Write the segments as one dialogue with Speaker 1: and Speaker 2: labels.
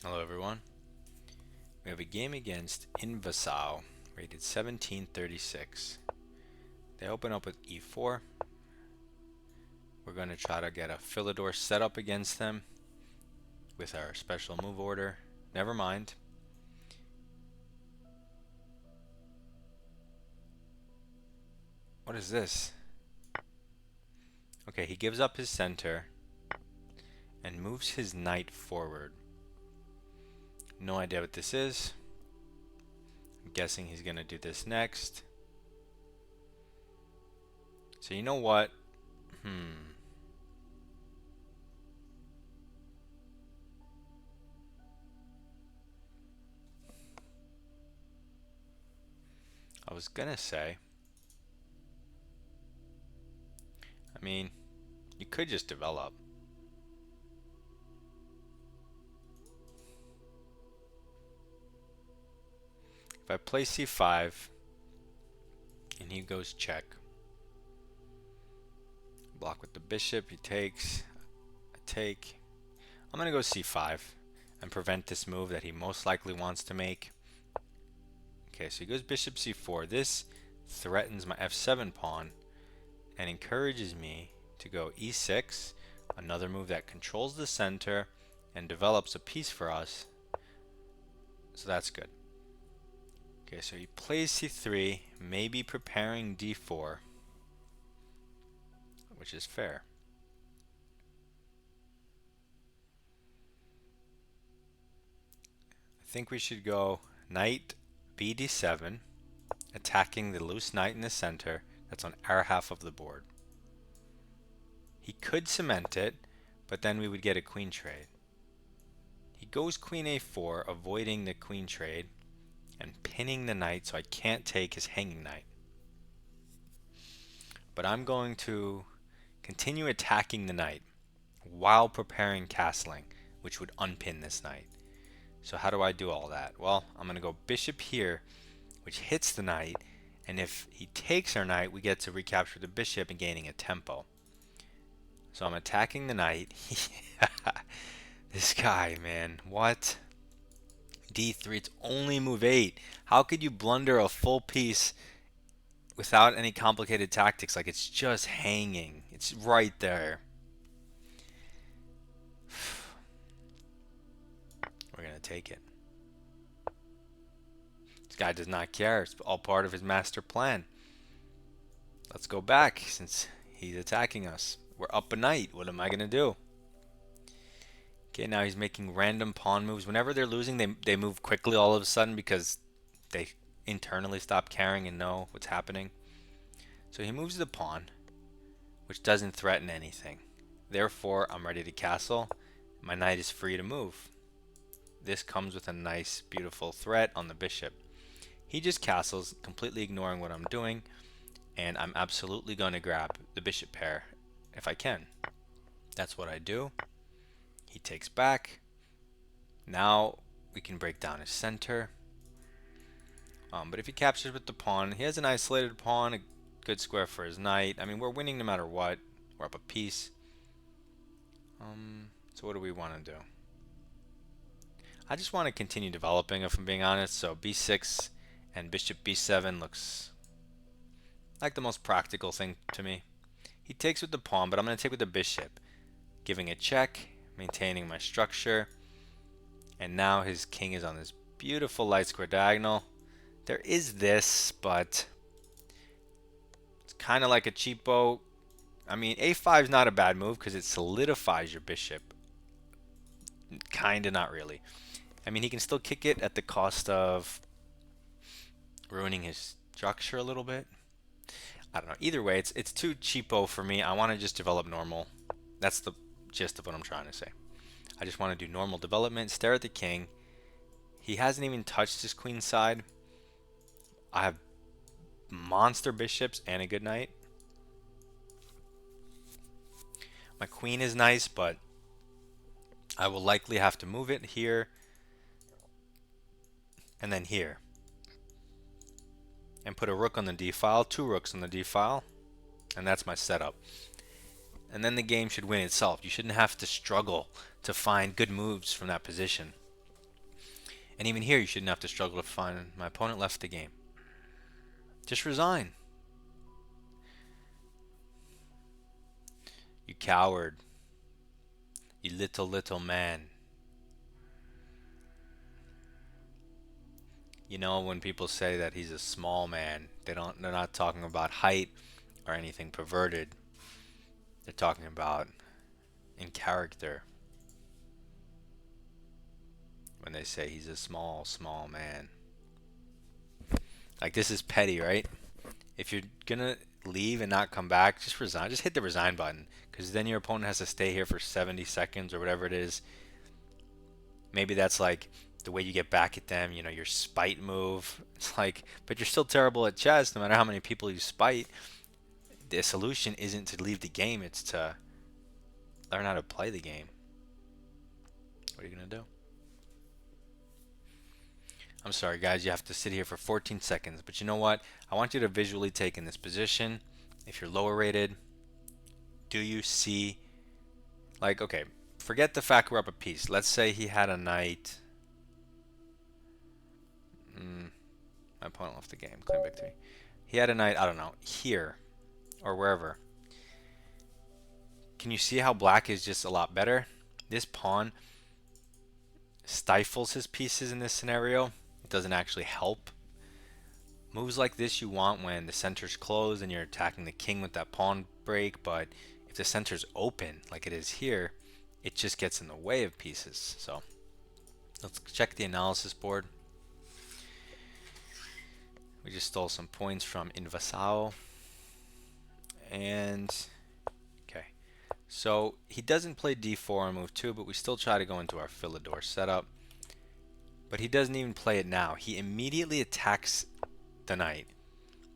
Speaker 1: Hello everyone. We have a game against Invasal, rated 1736. They open up with e4. We're going to try to get a Philidor set up against them with our special move order. Never mind. What is this? Okay, he gives up his center and moves his knight forward. No idea what this is. I'm guessing he's going to do this next. So you know what? I was going to say, you could just develop. If I play c5 and he goes check, block with the bishop, he takes, I take. I'm going to go c5 and prevent this move that he most likely wants to make. Okay, so he goes bishop c4. This threatens my f7 pawn and encourages me to go e6, another move that controls the center and develops a piece for us. So that's good. Okay, so he plays c3, maybe preparing d4, which is fair. I think we should go knight bd7, attacking the loose knight in the center that's on our half of the board. He could cement it, but then we would get a queen trade. He goes queen a4, avoiding the queen trade and pinning the knight so I can't take his hanging knight. But I'm going to continue attacking the knight while preparing castling, which would unpin this knight. So how do I do all that? Well, I'm going to go bishop here, which hits the knight, and if he takes our knight, we get to recapture the bishop and gaining a tempo. So I'm attacking the knight. This guy, man, what? d3, it's only move 8. How could you blunder a full piece without any complicated tactics? Like, it's just hanging. It's right there. We're going to take it. This guy does not care. It's all part of his master plan. Let's go back since he's attacking us. We're up a knight. What am I going to do? Okay, now he's making random pawn moves. Whenever they're losing, they move quickly all of a sudden because they internally stop caring and know what's happening. So he moves the pawn, which doesn't threaten anything. Therefore, I'm ready to castle. My knight is free to move. This comes with a nice, beautiful threat on the bishop. He just castles, completely ignoring what I'm doing, and I'm absolutely going to grab the bishop pair if I can. That's what I do. He takes back. Now we can break down his center. But if he captures with the pawn, he has an isolated pawn, a good square for his knight. I mean, we're winning no matter what. We're up a piece. So what do we want to do? I just want to continue developing, if I'm being honest. So b6 and bishop b7 looks like the most practical thing to me. He takes with the pawn, but I'm going to take with the bishop, giving a check, maintaining my structure. And now his king is on this beautiful light square diagonal. There is this, but it's kind of like a cheapo. I mean, a5 is not a bad move because it solidifies your bishop. Kind of, not really. I mean, he can still kick it at the cost of ruining his structure a little bit. I don't know. Either way, it's too cheapo for me. I want to just develop normal. That's the gist of what I'm trying to say. I just want to do normal development, stare at the king. He hasn't even touched his queen side. I have monster bishops and a good knight. My queen is nice, but I will likely have to move it here and then here. And put a rook on the d file, 2 rooks on the d file, and that's my setup. And then the game should win itself. You shouldn't have to struggle to find good moves from that position. And even here, you shouldn't have to struggle to find my opponent left the game. Just resign. You coward. You little man. You know, when people say that he's a small man, they're not talking about height or anything perverted. They're talking about in character when they say he's a small man. Like, this is petty, right? If you're gonna leave and not come back, just resign. Just hit the resign button, because then your opponent has to stay here for 70 seconds or whatever it is. Maybe that's like the way you get back at them, you know, your spite move. It's like, but you're still terrible at chess no matter how many people you spite. The solution isn't to leave the game, it's to learn how to play the game. What are you gonna do? I'm sorry, guys, you have to sit here for 14 seconds, but you know what? I want you to visually take in this position. If you're lower rated, do you see, like, okay, forget the fact we're up a piece. Let's say he had a knight. My opponent left the game. Claim victory. He had a knight, I don't know, here or wherever. Can you see how black is just a lot better? This pawn stifles his pieces in this scenario. It doesn't actually help. Moves like this you want when the center's closed and you're attacking the king with that pawn break, but if the center's open like it is here, it just gets in the way of pieces. So let's check the analysis board. We just stole some points from Invasao. And okay, so he doesn't play d4 on move 2, but we still try to go into our Philidor setup. But he doesn't even play it now. He immediately attacks the knight.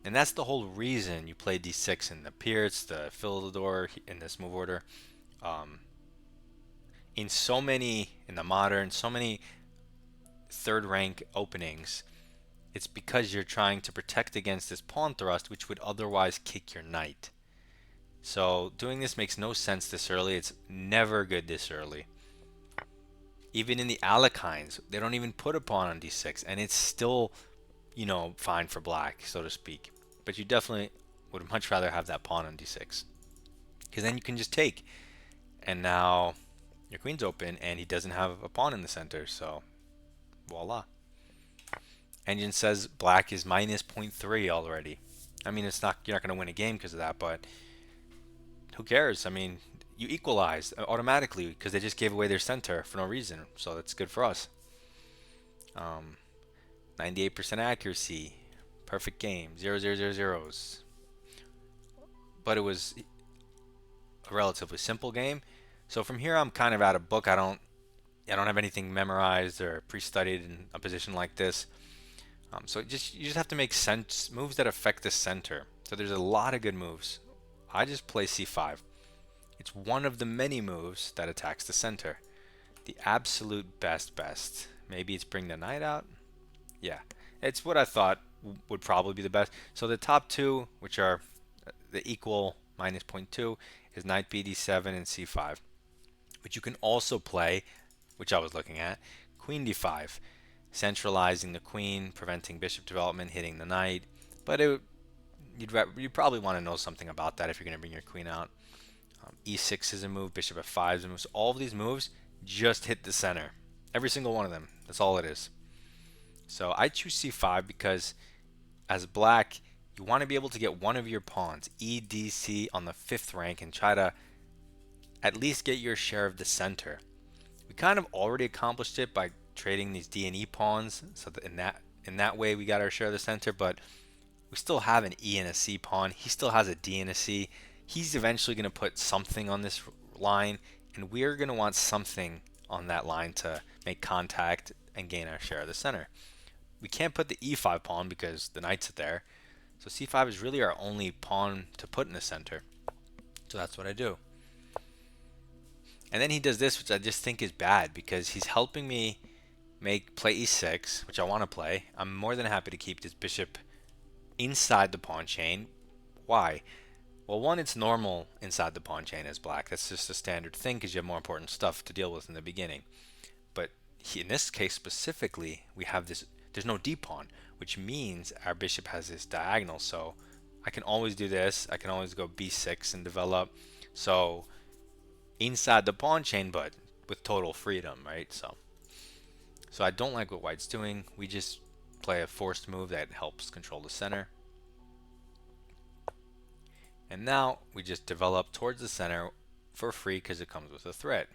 Speaker 1: And that's the whole reason you play d6 in the Pierce, the Philidor, in this move order. In the modern, so many third rank openings, it's because you're trying to protect against this pawn thrust, which would otherwise kick your knight. So doing this makes no sense this early. It's never good this early. Even in the Alekines, they don't even put a pawn on d6, and it's still, you know, fine for black, so to speak. But you definitely would much rather have that pawn on d6, because then you can just take. And now your queen's open, and he doesn't have a pawn in the center, so voila. Engine says black is minus 0.3 already. I mean, it's not, you're not going to win a game because of that, but who cares? I mean, you equalize automatically because they just gave away their center for no reason, so that's good for us. 98% accuracy, perfect game, 0, 0, 0, zeros. But it was a relatively simple game. So from here, I'm kind of out of book. I don't have anything memorized or pre-studied in a position like this. So you just have to make sense moves that affect the center. So there's a lot of good moves. I just play c5. It's one of the many moves that attacks the center. The absolute best. Maybe it's bring the knight out. Yeah, it's what I thought would probably be the best. So the top two, which are the equal minus 0.2, is knight b d7 and c5. But you can also play, which I was looking at, queen d5. Centralizing the queen, preventing bishop development, hitting the knight. But you'd probably want to know something about that if you're going to bring your queen out. E6 is a move, bishop f5 is a move. So all of these moves just hit the center. Every single one of them. That's all it is. So I choose c5 because as black, you want to be able to get one of your pawns, E, D, C, on the 5th rank and try to at least get your share of the center. We kind of already accomplished it by trading these D and E pawns, so that in that way we got our share of the center, but we still have an E and a C pawn. He still has a D and a C. He's eventually going to put something on this line, and we're going to want something on that line to make contact and gain our share of the center. We can't put the E5 pawn because the knight's there, so C5 is really our only pawn to put in the center. So that's what I do. And then he does this, which I just think is bad because he's helping me play e6, which I want to play. I'm more than happy to keep this bishop inside the pawn chain. Why? Well, one, it's normal inside the pawn chain as black. That's just a standard thing because you have more important stuff to deal with in the beginning. But in this case specifically, we have this, there's no d pawn, which means our bishop has this diagonal. So I can always do this. I can always go b6 and develop. So inside the pawn chain, but with total freedom, right? So I don't like what white's doing. We just play a forced move that helps control the center. And now we just develop towards the center for free because it comes with a threat.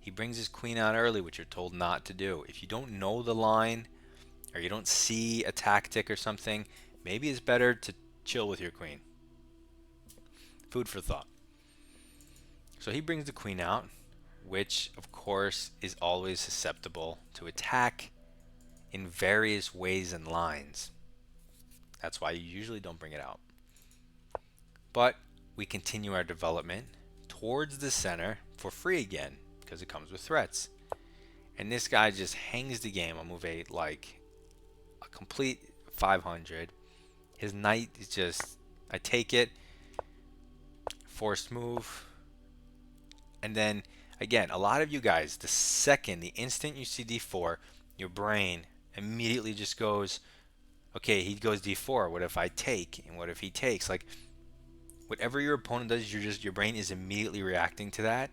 Speaker 1: He brings his queen out early, which you're told not to do. If you don't know the line or you don't see a tactic or something, maybe it's better to chill with your queen. Food for thought. So he brings the queen out, which of course is always susceptible to attack in various ways and lines. That's why you usually don't bring it out. But we continue our development towards the center for free again because it comes with threats. And this guy just hangs the game on move 8 like a complete 500. His knight is just, I take it, forced move. And then again, a lot of you guys, the instant you see d4, your brain immediately just goes, okay, he goes d4. What if I take? And what if he takes? Like, whatever your opponent does, your brain is immediately reacting to that.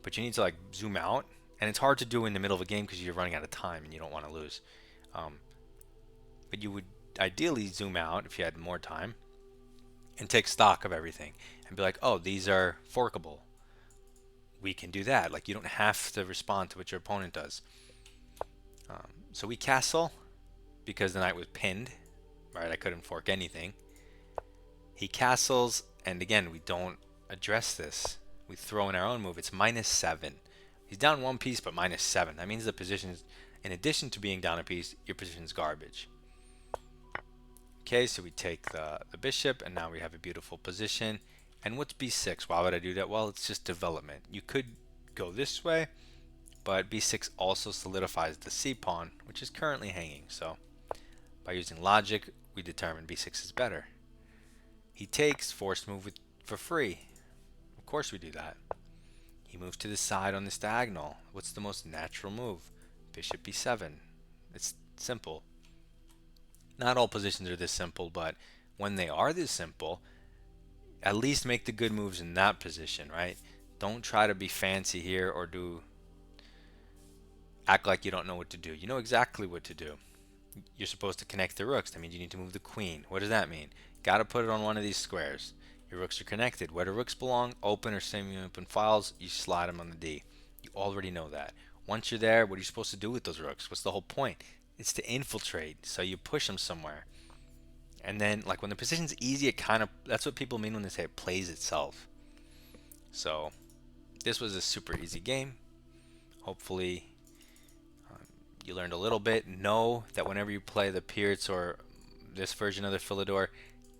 Speaker 1: But you need to like zoom out, and it's hard to do in the middle of a game because you're running out of time and you don't want to lose. But you would ideally zoom out if you had more time and take stock of everything and be like, oh, these are forkable. We can do that. Like, you don't have to respond to what your opponent does. So we castle because the knight was pinned, right? I couldn't fork anything. He castles, and again, we don't address this. We throw in our own move. It's -7. He's down one piece, but -7. That means the position is, in addition to being down a piece, your position is garbage. Okay, so we take the bishop, and now we have a beautiful position. And what's b6? Why would I do that? Well, it's just development. You could go this way, but b6 also solidifies the c pawn, which is currently hanging. So by using logic, we determine b6 is better. He takes, forced move for free. Of course we do that. He moves to the side on this diagonal. What's the most natural move? Bishop b7. It's simple. Not all positions are this simple, but when they are this simple, at least make the good moves in that position, right? Don't try to be fancy here or act like you don't know what to do. You know exactly what to do. You're supposed to connect the rooks. That means you need to move the queen. What does that mean? Got to put it on one of these squares. Your rooks are connected. Where the rooks belong, open or semi-open files, you slide them on the D. You already know that. Once you're there, what are you supposed to do with those rooks? What's the whole point? It's to infiltrate, so you push them somewhere. And then, like, when the position's easy, it kind of, that's what people mean when they say it plays itself. So, this was a super easy game. Hopefully, you learned a little bit. Know that whenever you play the Pirits or this version of the Philidor,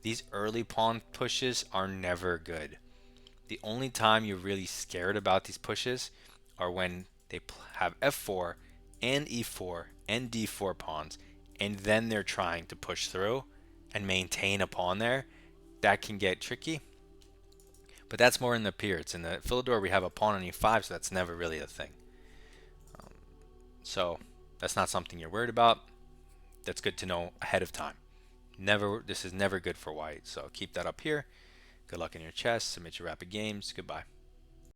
Speaker 1: these early pawn pushes are never good. The only time you're really scared about these pushes are when they have f4 and e4 and d4 pawns, and then they're trying to push through and maintain a pawn there. That can get tricky. But that's more in the Pirits. In the Philidor, we have a pawn on e5, so that's never really a thing. So that's not something you're worried about. That's good to know ahead of time. This is never good for white, so keep that up here. Good luck in your chess. Submit your rapid games. Goodbye.